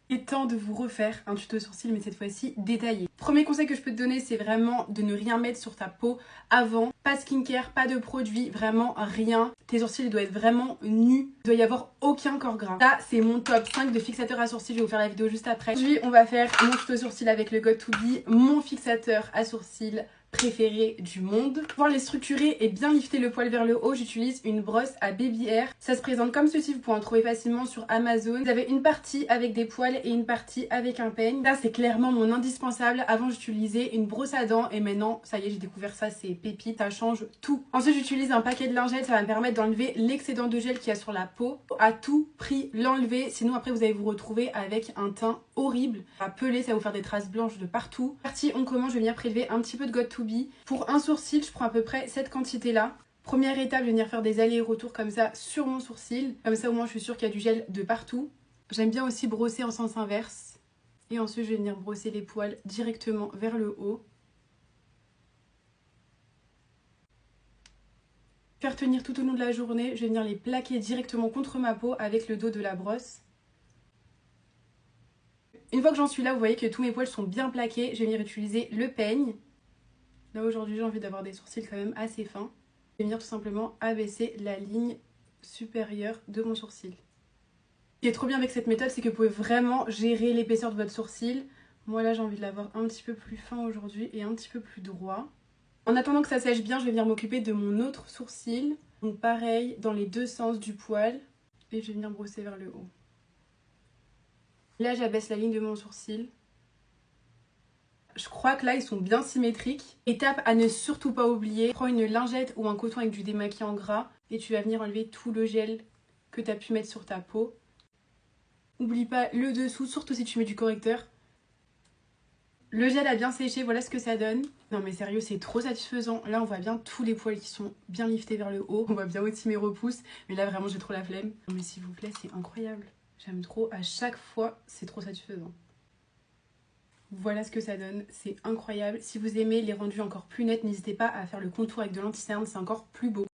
Il est temps de vous refaire un tuto sourcil, mais cette fois-ci détaillé. Premier conseil que je peux te donner, c'est vraiment de ne rien mettre sur ta peau avant. Pas de skincare, pas de produits, vraiment rien. Tes sourcils doivent être vraiment nus. Il doit y avoir aucun corps gras. Là, c'est mon top 5 de fixateur à sourcils. Je vais vous faire la vidéo juste après. Aujourd'hui, on va faire mon tuto sourcil avec le got2b, mon fixateur à sourcils préféré du monde. Pour pouvoir les structurer et bien lifter le poil vers le haut, j'utilise une brosse à baby hair. Ça se présente comme ceci, vous pouvez en trouver facilement sur Amazon. Vous avez une partie avec des poils et une partie avec un peigne. Là, c'est clairement mon indispensable. Avant, j'utilisais une brosse à dents et maintenant, ça y est, j'ai découvert ça, c'est pépite, ça change tout. Ensuite, j'utilise un paquet de lingettes, ça va me permettre d'enlever l'excédent de gel qu'il y a sur la peau. À tout prix, l'enlever, sinon après, vous allez vous retrouver avec un teint horrible. Ça va peler, ça va vous faire des traces blanches de partout. Parti, on commence, je vais venir prélever un petit peu de got2b. Pour un sourcil, je prends à peu près cette quantité-là. Première étape, je vais venir faire des allers et retours comme ça sur mon sourcil. Comme ça, au moins, je suis sûre qu'il y a du gel de partout. J'aime bien aussi brosser en sens inverse. Et ensuite, je vais venir brosser les poils directement vers le haut. Faire tenir tout au long de la journée, je vais venir les plaquer directement contre ma peau avec le dos de la brosse. Une fois que j'en suis là, vous voyez que tous mes poils sont bien plaqués. Je vais venir utiliser le peigne. Là aujourd'hui j'ai envie d'avoir des sourcils quand même assez fins. Je vais venir tout simplement abaisser la ligne supérieure de mon sourcil. Ce qui est trop bien avec cette méthode, c'est que vous pouvez vraiment gérer l'épaisseur de votre sourcil. Moi là j'ai envie de l'avoir un petit peu plus fin aujourd'hui et un petit peu plus droit. En attendant que ça sèche bien, je vais venir m'occuper de mon autre sourcil. Donc pareil, dans les deux sens du poil. Et je vais venir brosser vers le haut. Là j'abaisse la ligne de mon sourcil. Je crois que là, ils sont bien symétriques. Étape à ne surtout pas oublier. Prends une lingette ou un coton avec du démaquillant gras et tu vas venir enlever tout le gel que tu as pu mettre sur ta peau. N'oublie pas le dessous, surtout si tu mets du correcteur. Le gel a bien séché, voilà ce que ça donne. Non mais sérieux, c'est trop satisfaisant. Là, on voit bien tous les poils qui sont bien liftés vers le haut. On voit bien aussi mes repousses. Mais là, vraiment, j'ai trop la flemme. Non mais s'il vous plaît, c'est incroyable. J'aime trop. À chaque fois, c'est trop satisfaisant. Voilà ce que ça donne, c'est incroyable. Si vous aimez les rendus encore plus nets, n'hésitez pas à faire le contour avec de l'anti-cerne, c'est encore plus beau.